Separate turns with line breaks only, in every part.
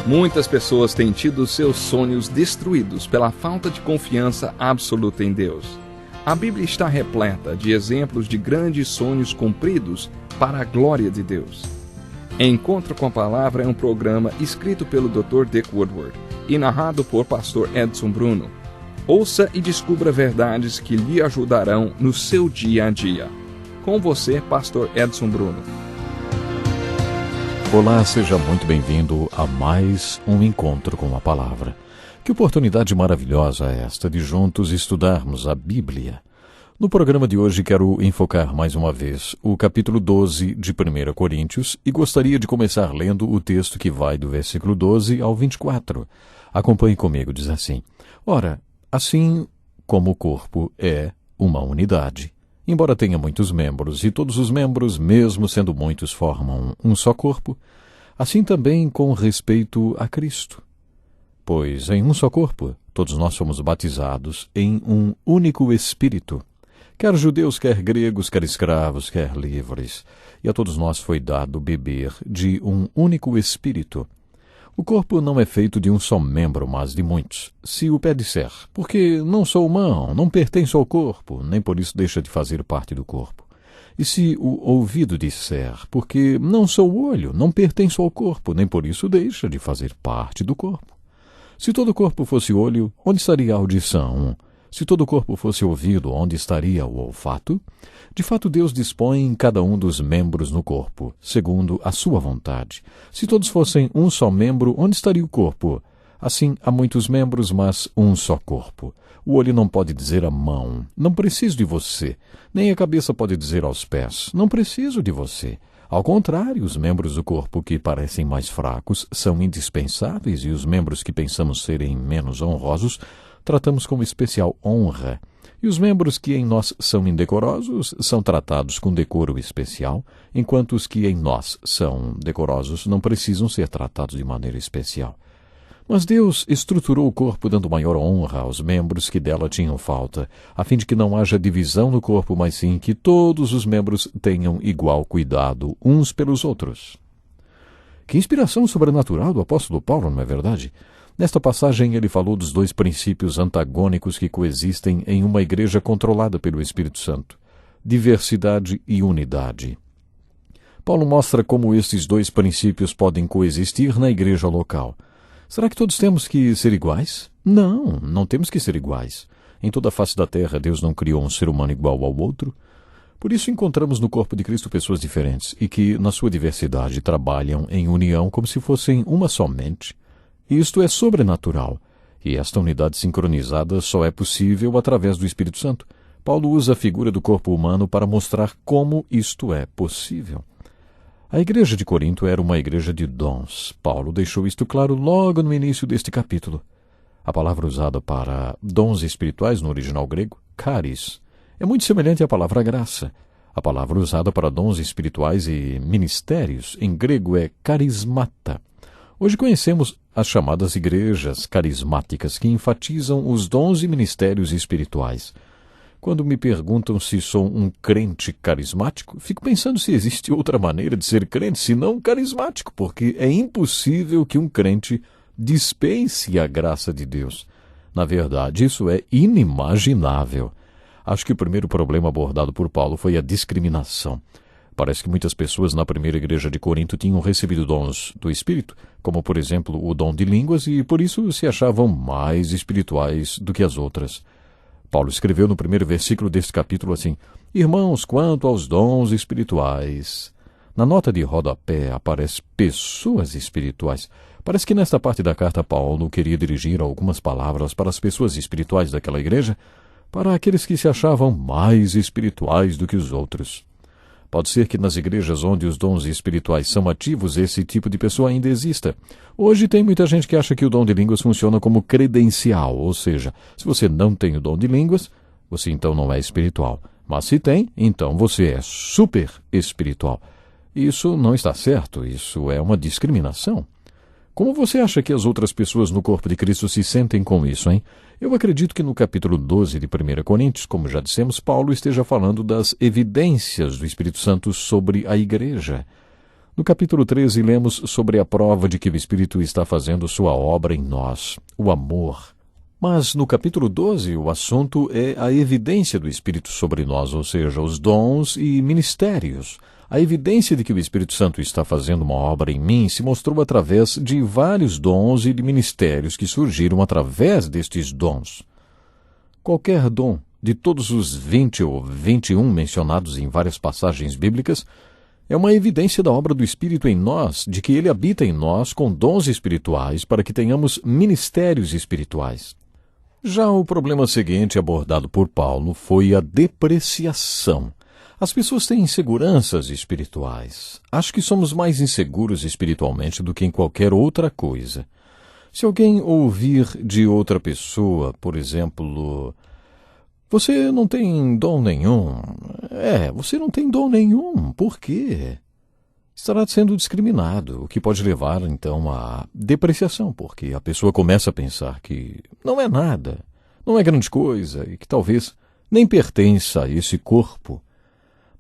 Muitas pessoas têm tido seus sonhos destruídos pela falta de confiança absoluta em Deus. A Bíblia está repleta de exemplos de grandes sonhos cumpridos para a glória de Deus. Encontro com a Palavra é um programa escrito pelo Dr. Dick Woodward e narrado por Pastor Edson Bruno. Ouça e descubra verdades que lhe ajudarão no seu dia a dia. Com você, Pastor Edson Bruno.
Olá, seja muito bem-vindo a mais um Encontro com a Palavra. Que oportunidade maravilhosa é esta de juntos estudarmos a Bíblia. No programa de hoje quero enfocar mais uma vez o capítulo 12 de 1 Coríntios e gostaria de começar lendo o texto que vai do versículo 12 ao 24. Acompanhe comigo, diz assim: Ora, assim como o corpo é uma unidade, embora tenha muitos membros, e todos os membros, mesmo sendo muitos, formam um só corpo, assim também com respeito a Cristo. Pois em um só corpo, todos nós somos batizados em um único Espírito, quer judeus, quer gregos, quer escravos, quer livres, e a todos nós foi dado beber de um único Espírito. O corpo não é feito de um só membro, mas de muitos. Se o pé disser, porque não sou mão, não pertenço ao corpo, nem por isso deixa de fazer parte do corpo. E se o ouvido disser, porque não sou olho, não pertenço ao corpo, nem por isso deixa de fazer parte do corpo. Se todo o corpo fosse olho, onde estaria a audição? Se todo o corpo fosse ouvido, onde estaria o olfato? De fato, Deus dispõe cada um dos membros no corpo, segundo a sua vontade. Se todos fossem um só membro, onde estaria o corpo? Assim, há muitos membros, mas um só corpo. O olho não pode dizer à mão, não preciso de você. Nem a cabeça pode dizer aos pés, não preciso de você. Ao contrário, os membros do corpo que parecem mais fracos são indispensáveis e os membros que pensamos serem menos honrosos tratamos com especial honra. E os membros que em nós são indecorosos são tratados com decoro especial, enquanto os que em nós são decorosos não precisam ser tratados de maneira especial. Mas Deus estruturou o corpo dando maior honra aos membros que dela tinham falta, a fim de que não haja divisão no corpo, mas sim que todos os membros tenham igual cuidado uns pelos outros. Que inspiração sobrenatural do apóstolo Paulo, não é verdade? Nesta passagem ele falou dos dois princípios antagônicos que coexistem em uma igreja controlada pelo Espírito Santo: diversidade e unidade. Paulo mostra como estes dois princípios podem coexistir na igreja local. Será que todos temos que ser iguais? Não, não temos que ser iguais. Em toda a face da terra, Deus não criou um ser humano igual ao outro. Por isso encontramos no corpo de Cristo pessoas diferentes e que, na sua diversidade, trabalham em união como se fossem uma só mente. Isto é sobrenatural, e esta unidade sincronizada só é possível através do Espírito Santo. Paulo usa a figura do corpo humano para mostrar como isto é possível. A igreja de Corinto era uma igreja de dons. Paulo deixou isto claro logo no início deste capítulo. A palavra usada para dons espirituais no original grego, charis, é muito semelhante à palavra graça. A palavra usada para dons espirituais e ministérios em grego é carismata. Hoje conhecemos as chamadas igrejas carismáticas, que enfatizam os dons e ministérios espirituais. Quando me perguntam se sou um crente carismático, fico pensando se existe outra maneira de ser crente senão carismático, porque é impossível que um crente dispense a graça de Deus. Na verdade, isso é inimaginável. Acho que o primeiro problema abordado por Paulo foi a discriminação. Parece que muitas pessoas na primeira igreja de Corinto tinham recebido dons do Espírito, como, por exemplo, o dom de línguas, e por isso se achavam mais espirituais do que as outras. Paulo escreveu no primeiro versículo deste capítulo assim: Irmãos, quanto aos dons espirituais. Na nota de rodapé aparece pessoas espirituais. Parece que nesta parte da carta Paulo queria dirigir algumas palavras para as pessoas espirituais daquela igreja, para aqueles que se achavam mais espirituais do que os outros. Pode ser que nas igrejas onde os dons espirituais são ativos, esse tipo de pessoa ainda exista. Hoje tem muita gente que acha que o dom de línguas funciona como credencial, ou seja, se você não tem o dom de línguas, você então não é espiritual. Mas se tem, então você é super espiritual. Isso não está certo, isso é uma discriminação. Como você acha que as outras pessoas no corpo de Cristo se sentem com isso, hein? Eu acredito que no capítulo 12 de 1 Coríntios, como já dissemos, Paulo esteja falando das evidências do Espírito Santo sobre a igreja. No capítulo 13, lemos sobre a prova de que o Espírito está fazendo sua obra em nós, o amor. Mas no capítulo 12, o assunto é a evidência do Espírito sobre nós, ou seja, os dons e ministérios. A evidência de que o Espírito Santo está fazendo uma obra em mim se mostrou através de vários dons e de ministérios que surgiram através destes dons. Qualquer dom, de todos os 20 ou 21 mencionados em várias passagens bíblicas, é uma evidência da obra do Espírito em nós, de que ele habita em nós com dons espirituais para que tenhamos ministérios espirituais. Já o problema seguinte abordado por Paulo foi a depreciação. As pessoas têm inseguranças espirituais. Acho que somos mais inseguros espiritualmente do que em qualquer outra coisa. Se alguém ouvir de outra pessoa, por exemplo, você não tem dom nenhum. Você não tem dom nenhum. Por quê? Estará sendo discriminado, o que pode levar, então, à depreciação, porque a pessoa começa a pensar que não é nada, não é grande coisa e que talvez nem pertença a esse corpo.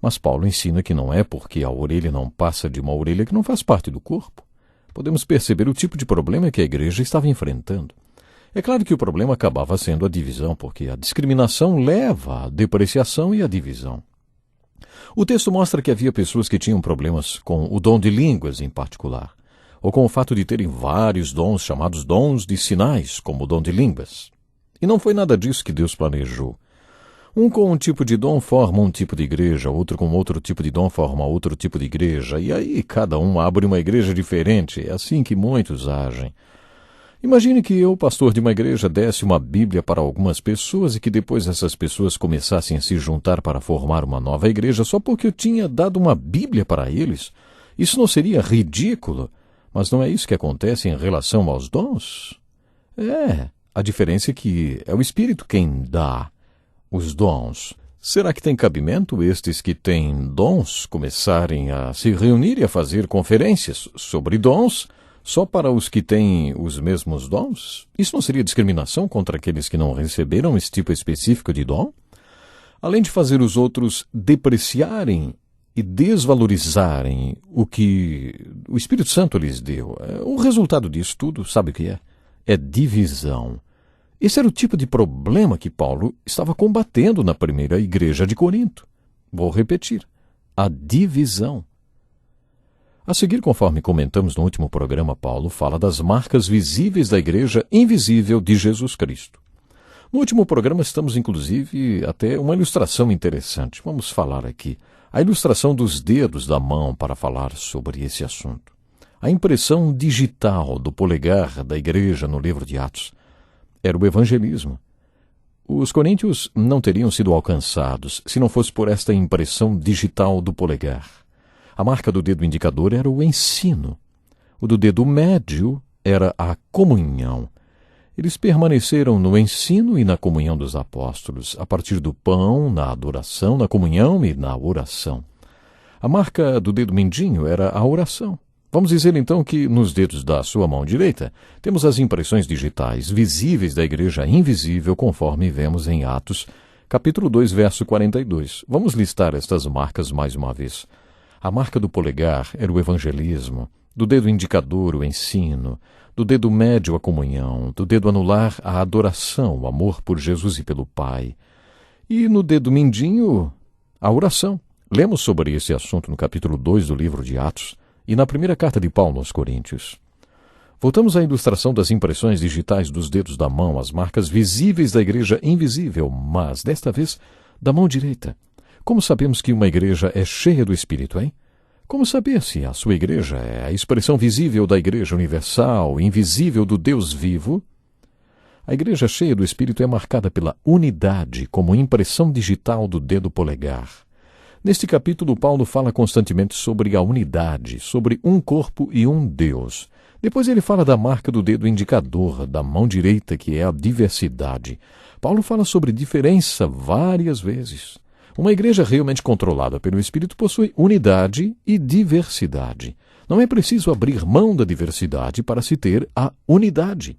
Mas Paulo ensina que não é porque a orelha não passa de uma orelha que não faz parte do corpo. Podemos perceber o tipo de problema que a igreja estava enfrentando. É claro que o problema acabava sendo a divisão, porque a discriminação leva à depreciação e à divisão. O texto mostra que havia pessoas que tinham problemas com o dom de línguas em particular, ou com o fato de terem vários dons chamados dons de sinais, como o dom de línguas. E não foi nada disso que Deus planejou. Um com um tipo de dom forma um tipo de igreja, outro com outro tipo de dom forma outro tipo de igreja, e aí cada um abre uma igreja diferente. É assim que muitos agem. Imagine que eu, pastor de uma igreja, desse uma Bíblia para algumas pessoas e que depois essas pessoas começassem a se juntar para formar uma nova igreja só porque eu tinha dado uma Bíblia para eles. Isso não seria ridículo? Mas não é isso que acontece em relação aos dons? A diferença é que é o Espírito quem dá os dons. Será que tem cabimento estes que têm dons começarem a se reunir e a fazer conferências sobre dons só para os que têm os mesmos dons? Isso não seria discriminação contra aqueles que não receberam esse tipo específico de dom? Além de fazer os outros depreciarem e desvalorizarem o que o Espírito Santo lhes deu, o resultado disso tudo, sabe o que é? É divisão. Esse era o tipo de problema que Paulo estava combatendo na primeira igreja de Corinto. Vou repetir: a divisão. A seguir, conforme comentamos no último programa, Paulo fala das marcas visíveis da igreja invisível de Jesus Cristo. No último programa estamos, inclusive, até uma ilustração interessante. Vamos falar aqui. A ilustração dos dedos da mão para falar sobre esse assunto. A impressão digital do polegar da igreja no livro de Atos era o evangelismo. Os coríntios não teriam sido alcançados se não fosse por esta impressão digital do polegar. A marca do dedo indicador era o ensino. O do dedo médio era a comunhão. Eles permaneceram no ensino e na comunhão dos apóstolos, a partir do pão, na adoração, na comunhão e na oração. A marca do dedo mindinho era a oração. Vamos dizer então que nos dedos da sua mão direita temos as impressões digitais visíveis da igreja invisível, conforme vemos em Atos, capítulo 2, verso 42. Vamos listar estas marcas mais uma vez. A marca do polegar era o evangelismo, do dedo indicador o ensino, do dedo médio a comunhão, do dedo anular a adoração, o amor por Jesus e pelo Pai. E no dedo mindinho, a oração. Lemos sobre esse assunto no capítulo 2 do livro de Atos e na primeira carta de Paulo aos Coríntios. Voltamos à ilustração das impressões digitais dos dedos da mão, as marcas visíveis da igreja invisível, mas, desta vez, da mão direita. Como sabemos que uma igreja é cheia do Espírito, hein? Como saber se a sua igreja é a expressão visível da igreja universal, invisível do Deus vivo? A igreja cheia do Espírito é marcada pela unidade como impressão digital do dedo polegar. Neste capítulo, Paulo fala constantemente sobre a unidade, sobre um corpo e um Deus. Depois ele fala da marca do dedo indicador, da mão direita, que é a diversidade. Paulo fala sobre diferença várias vezes. Uma igreja realmente controlada pelo Espírito possui unidade e diversidade. Não é preciso abrir mão da diversidade para se ter a unidade.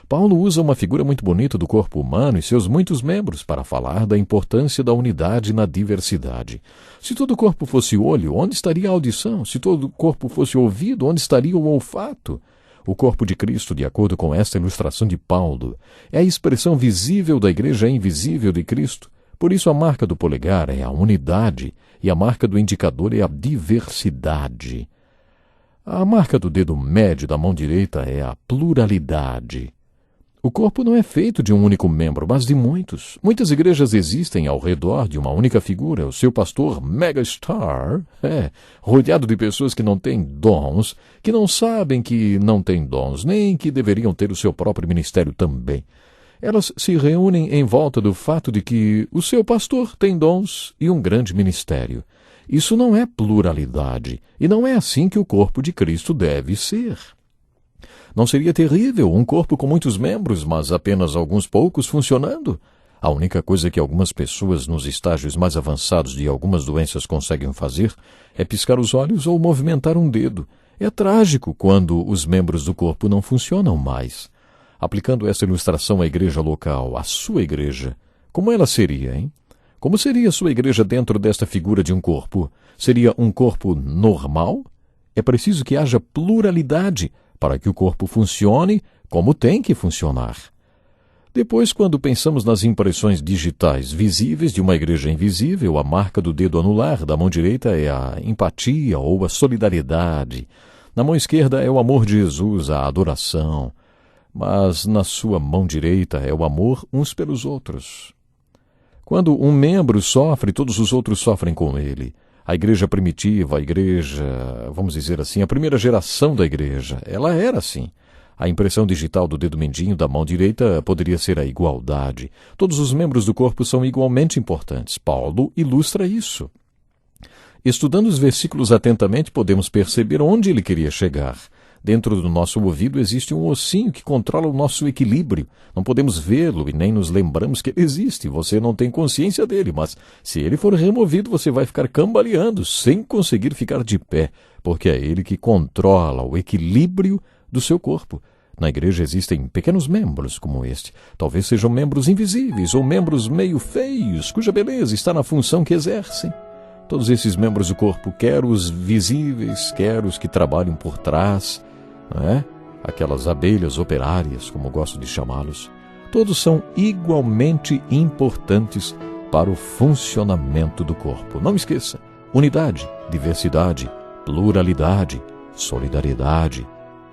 Paulo usa uma figura muito bonita do corpo humano e seus muitos membros para falar da importância da unidade na diversidade. Se todo o corpo fosse olho, onde estaria a audição? Se todo o corpo fosse ouvido, onde estaria o olfato? O corpo de Cristo, de acordo com esta ilustração de Paulo, é a expressão visível da igreja invisível de Cristo. Por isso a marca do polegar é a unidade e a marca do indicador é a diversidade. A marca do dedo médio da mão direita é a pluralidade. O corpo não é feito de um único membro, mas de muitos. Muitas igrejas existem ao redor de uma única figura, o seu pastor megastar, rodeado de pessoas que não têm dons, que não sabem que não têm dons, nem que deveriam ter o seu próprio ministério também. Elas se reúnem em volta do fato de que o seu pastor tem dons e um grande ministério. Isso não é pluralidade, e não é assim que o corpo de Cristo deve ser. Não seria terrível um corpo com muitos membros, mas apenas alguns poucos funcionando? A única coisa que algumas pessoas nos estágios mais avançados de algumas doenças conseguem fazer é piscar os olhos ou movimentar um dedo. É trágico quando os membros do corpo não funcionam mais. Aplicando essa ilustração à igreja local, à sua igreja, como ela seria, hein? Como seria a sua igreja dentro desta figura de um corpo? Seria um corpo normal? É preciso que haja pluralidade para que o corpo funcione como tem que funcionar. Depois, quando pensamos nas impressões digitais visíveis de uma igreja invisível, a marca do dedo anular da mão direita é a empatia ou a solidariedade. Na mão esquerda é o amor de Jesus, a adoração. Mas na sua mão direita é o amor uns pelos outros. Quando um membro sofre, todos os outros sofrem com ele. A igreja primitiva, a igreja, vamos dizer assim, a primeira geração da igreja, ela era assim. A impressão digital do dedo mindinho da mão direita poderia ser a igualdade. Todos os membros do corpo são igualmente importantes. Paulo ilustra isso. Estudando os versículos atentamente, podemos perceber onde ele queria chegar. Dentro do nosso ouvido existe um ossinho que controla o nosso equilíbrio. Não podemos vê-lo e nem nos lembramos que ele existe. Você não tem consciência dele, mas se ele for removido, você vai ficar cambaleando, sem conseguir ficar de pé, porque é ele que controla o equilíbrio do seu corpo. Na igreja existem pequenos membros como este. Talvez sejam membros invisíveis ou membros meio feios, cuja beleza está na função que exercem. Todos esses membros do corpo, quer os visíveis, quer os que trabalham por trás, aquelas abelhas operárias, como gosto de chamá-los, todos são igualmente importantes para o funcionamento do corpo. Não esqueça, unidade, diversidade, pluralidade, solidariedade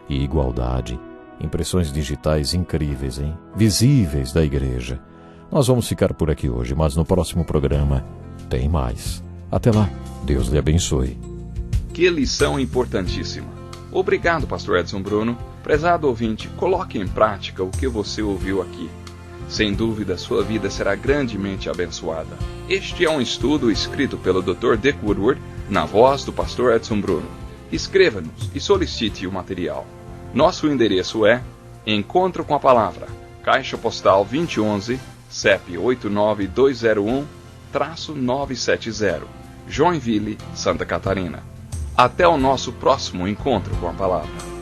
e igualdade. Impressões digitais incríveis, hein? Visíveis da igreja. Nós vamos ficar por aqui hoje, mas no próximo programa tem mais. Até lá, Deus lhe abençoe.
Que lição importantíssima. Obrigado, pastor Edson Bruno. Prezado ouvinte, coloque em prática o que você ouviu aqui. Sem dúvida, sua vida será grandemente abençoada. Este é um estudo escrito pelo Dr. Dick Woodward, na voz do pastor Edson Bruno. Escreva-nos e solicite o material. Nosso endereço é Encontro com a Palavra, Caixa Postal 2011, CEP 89201-970, Joinville, Santa Catarina. Até o nosso próximo encontro com a Palavra.